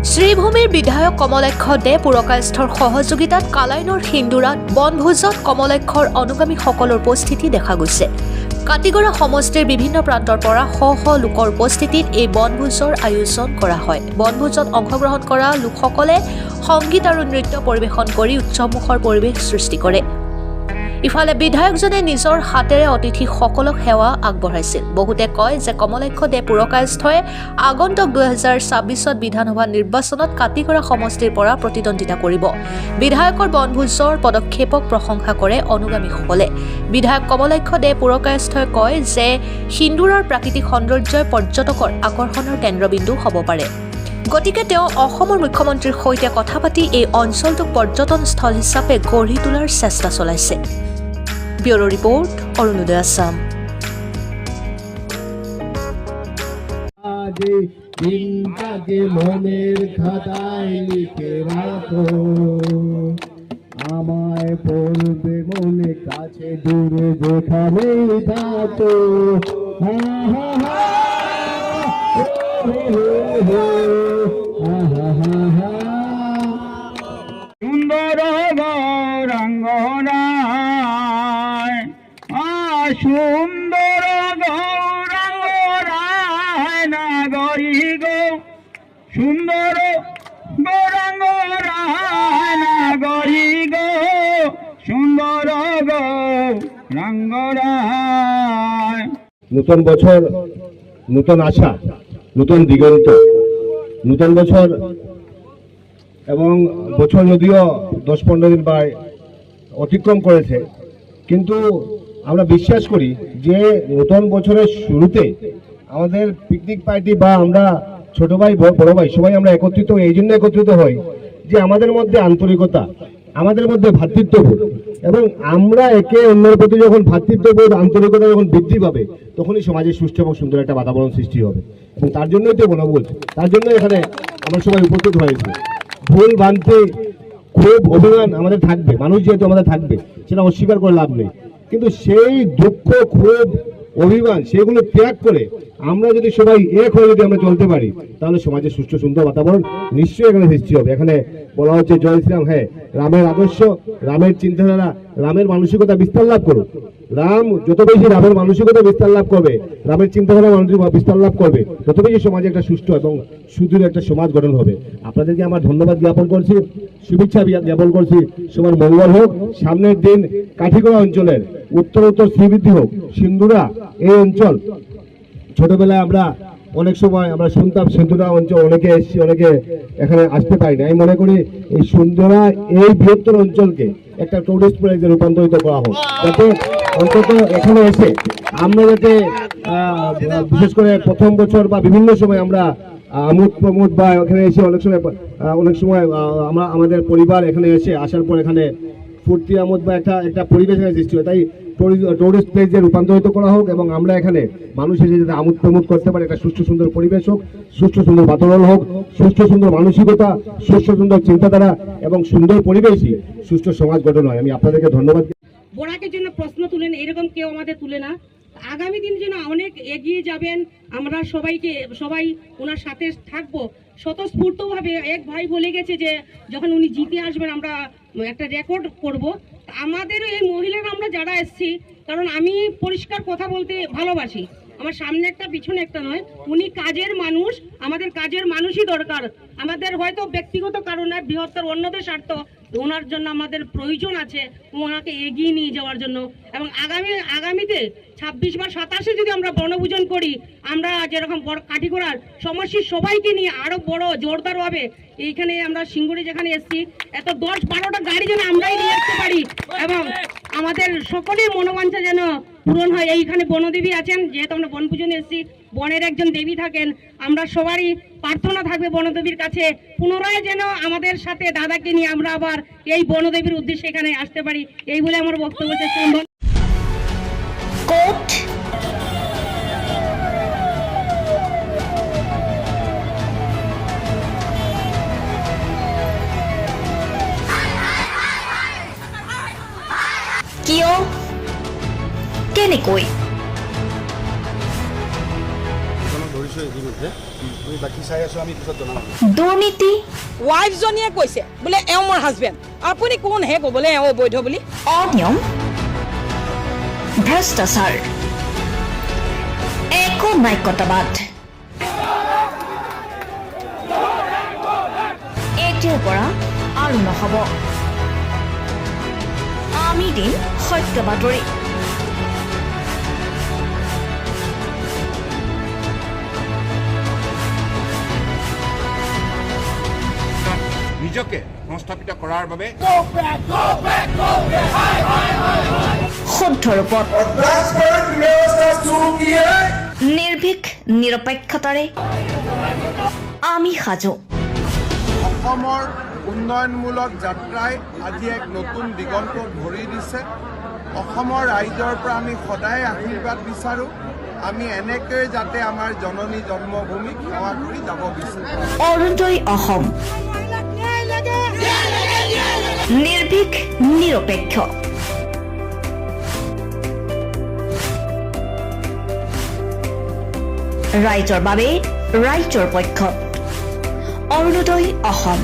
শ্ৰীভূমিৰ বিধায়ক কমলাক্ষ দে পুৰকায়স্থৰ সহযোগিতাত কালাইনৰ সিন্দুৰাত বনভোজত কমলাক্ষৰ অনুগামীসকলৰ উপস্থিতি দেখা গৈছে। কাটিগড়া সমষ্টিৰ বিভিন্ন প্ৰান্তৰ পৰা শ শ লোকৰ উপস্থিতিত এই বনভোজৰ আয়োজন কৰা হয়। বনভোজত অংশগ্ৰহণ কৰা লোকসকলে সংগীত আৰু নৃত্য পৰিৱেশন কৰি উৎসৱমুখৰ পৰিৱেশ সৃষ্টি কৰে। ইফালে বিধায়কজনে নিজৰ হাতেৰে অতিথিসকলক সেৱা আগবঢ়াইছিল। বহুতে কয় যে কমলাক্ষ দে পুৰকায়স্থই আগন্তুক 2026 বিধানসভা নিৰ্বাচনত কাটিগড়া সমষ্টিৰ পৰা প্ৰতিদ্বন্দ্বিতা কৰিব। বিধায়কৰ বনভোজৰ পদক্ষেপক প্ৰশংসা কৰে অনুগামীসকলে। বিধায়ক কমলাক্ষ দে পুৰকায়স্থই কয় যে সিন্দুৰৰ প্ৰাকৃতিক সৌন্দৰ্যই পৰ্যটকৰ আকৰ্ষণৰ কেন্দ্ৰবিন্দু হ'ব পাৰে। গতিকে তেওঁ অসমৰ মুখ্যমন্ত্ৰীৰ সৈতে কথা পাতি এই অঞ্চলটোক পৰ্যটনস্থল হিচাপে গঢ়ি তোলাৰ চেষ্টা চলাইছে। ব্যুৰো ৰিপৰ্ট, অৰুণোদয় আসাম। দিনটাকে মনের খাতায় লিখে রাখো, আমায় পড়বে মনে কাছে দূরে যেখানেই থাকো। সুন্দর গৌরাঙ্গনায়, সুন্দর গৌরাঙ্গনায়, নাগরী গো সুন্দর গৌরাঙ্গনায়, নাগরী গো সুন্দর গৌরাঙ্গনায়। নতুন বছর, নতুন আশা, নতুন দিগন্ত, নতুন বছর এবং বছর যদিও 10-15 দিন বা অতিক্রম করেছে, কিন্তু আমরা বিশ্বাস করি যে নতুন বছরের শুরুতে আমাদের পিকনিক পার্টি বা আমরা ছোট ভাই বড় ভাই সবাই আমরা একত্রিত এই জন্য একত্রিত হই যে আমাদের মধ্যে আন্তরিকতা, আমাদের মধ্যে ভ্রাতৃত্ববোধ, এবং আমরা একে অন্যের প্রতি যখন ভ্রাতৃত্ববোধ আন্তরিকতা যখন বৃদ্ধি পাবে তখনই সমাজে সুষ্ঠু এবং সুন্দর একটা বাতাবরণ সৃষ্টি হবে। এবং তার জন্যই তো বনভোজ, তার জন্য এখানে আমরা সবাই উপস্থিত হয়েছি। ভুল ভ্রান্তি, খুব অভিমান আমাদের থাকবে, মানুষ যেহেতু আমাদের থাকবে, সেটা অস্বীকার করে লাভ নেই। কিন্তু সেই দুঃখ, ক্ষোভ, অভিমান সেগুলো ত্যাগ করে আমরা যদি সবাই এক হয়ে যদি আমরা চলতে পারি তাহলে সমাজে সুষ্ঠু সুন্দর বাতাবরণ নিশ্চয়ই এখানে সৃষ্টি হবে। এখানে বলা হচ্ছে জয় শ্রীরাম, হ্যাঁ, রামের আদর্শ, রামের চিন্তাধারা, রামের মানসিকতা বিস্তার লাভ করুক। রাম যত বেশি রামের মানসিকতা বিস্তার লাভ করবে, রামের চিন্তাধারা বিস্তার লাভ করবে, তত বেশি সমাজে একটা সুষ্ঠু এবং সুদূর একটা সমাজ গঠন হবে। আপনাদেরকে আমার ধন্যবাদ জ্ঞাপন করছি, শুভেচ্ছা জ্ঞাপন করছি। সবার মঙ্গল হোক। সামনের দিন কাঠিগড়া অঞ্চলের উত্তরোত্তর শ্রীবৃদ্ধি হোক। সিন্দুরা এই অঞ্চল, ছোটবেলায় আমরা অনেক সময় আমরা শুনতাম সিন্দুরা অঞ্চল, অনেকে এসেছি, অনেকে এখানে আসতে পারি না। আমি মনে করি এই সিন্দুরা এই বৃহত্তর অঞ্চলকে একটা টুরিস্ট প্লেসে রূপান্তরিত করা হোক, যাতে অন্তত এখানে এসে আমরা যাতে বিশেষ করে প্রথম বছর বা বিভিন্ন সময় আমরা আমোদ প্রমোদ বা এখানে এসে অনেক সময় আমরা আমাদের পরিবার এখানে এসে আসার পর এখানে ফুর্তি আমোদ বা একটা পরিবেশ সৃষ্টি হয়। তাই টুরিস্ট প্লেসে রূপান্তরিত করা হোক এবং আমরা এখানে মানুষ এসে যাতে আমোদ প্রমোদ করতে পারে, একটা সুষ্ঠু সুন্দর পরিবেশ হোক, সুষ্ঠু সুন্দর বাতাবরণ হোক, সুষ্ঠু সুন্দর মানসিকতা, সুষ্ঠু সুন্দর চিন্তাধারা এবং সুন্দর পরিবেশই সুষ্ঠু সমাজ গঠন হয়। আমি আপনাদেরকে ধন্যবাদ। বোরাকের জন্য প্রশ্ন তুলেন, এরকম কেউ আমাদের তুলে না। আগামী দিন যেন অনেক এগিয়ে যাবেন, আমরা সবাই ওনার সাথে থাকবো স্বতঃস্ফূর্তভাবে। এক ভাই বলে গেছে যে যখন উনি জিতে আসবেন আমরা একটা রেকর্ড করব। আমাদের এই মহিলারা আমরা যারা এসছি, কারণ আমি পরিষ্কার কথা বলতে ভালোবাসি, আমার সামনে একটা পিছনে একটা নয়। উনি কাজের মানুষ, আমাদের কাজের মানুষই দরকার। আমাদের হয়তো ব্যক্তিগত কারণে বৃহত্তর অন্যদের স্বার্থ, ওনার জন্য আমাদের প্রয়োজন আছে ওনাকে এগিয়ে নিয়ে যাওয়ার জন্য। এবং আগামীতে 26 বা 27-এ যদি আমরা বনভোজন করি, আমরা যেরকম কাঠিগড়ার সমষ্টির সবাইকে নিয়ে আরো বড় জোরদার হবে এইখানে আমরা সিঙ্গুরে যেখানে এসছি, এত 10-12টা গাড়ি যেন আমরাই নিয়ে আসতে পারি এবং আমাদের সকলের মনোবাঞ্ছা যেন পূরণ হয়। এইখানে বনদেবী আছেন, যেহেতু আমরা বনভোজনে এসেছি, বনের একজন দেবী থাকেন। আমরা সবারই প্রার্থনা থাকবে বনদেবীর কাছে পুনরায় যেন আমাদের সাথে দাদাকে নিয়ে আমরা আবার এই বনদেবীর উদ্দেশ্যে এখানে আসতে পারি। এই বলে আমার বক্তব্য শেষ করব। কোট কিয়, কেনেকৈ ধৰিছোঁ ইতিমধ্যে আমি বাকী চাই আছোঁ, আমি পিছত জনাম। দুৰ্নীতি, ৱাইফজনীয়ে কৈছে বোলে এওঁ মোৰ হাজবেণ্ড, আপুনি কোনহে ক'বলৈ এওঁ অবৈধ বুলি? অনিয়ম, ভ্ৰষ্টাচাৰ, একনায়কতাবাদ। এতিয়াৰ পৰা আৰু নহ'ব। আমি দিম সত্য বাতৰি। নিজকে সংস্থাপিত কৰাৰ বাবে শুদ্ধ ৰূপত নিৰ্ভীক নিৰপেক্ষতাৰে আমি সাজু। অসমৰ উন্নয়নমূলক যাত্ৰাই আজি এক নতুন দিগন্ত ভৰি দিছে। অসমৰ ৰাইজৰ পৰা আমি সদায় আশীৰ্বাদ বিচাৰোঁ। আমি এনেকৈয়ে যাতে আমাৰ জননী জন্মভূমিক সেৱা কৰি যাব বিচাৰোঁ। অৰুণোদয় অসম, নিৰ্ভীক নিৰপেক্ষ। ৰাইজৰ বাবে ৰাইজৰ পক্ষত অৰুণোদয় অসম।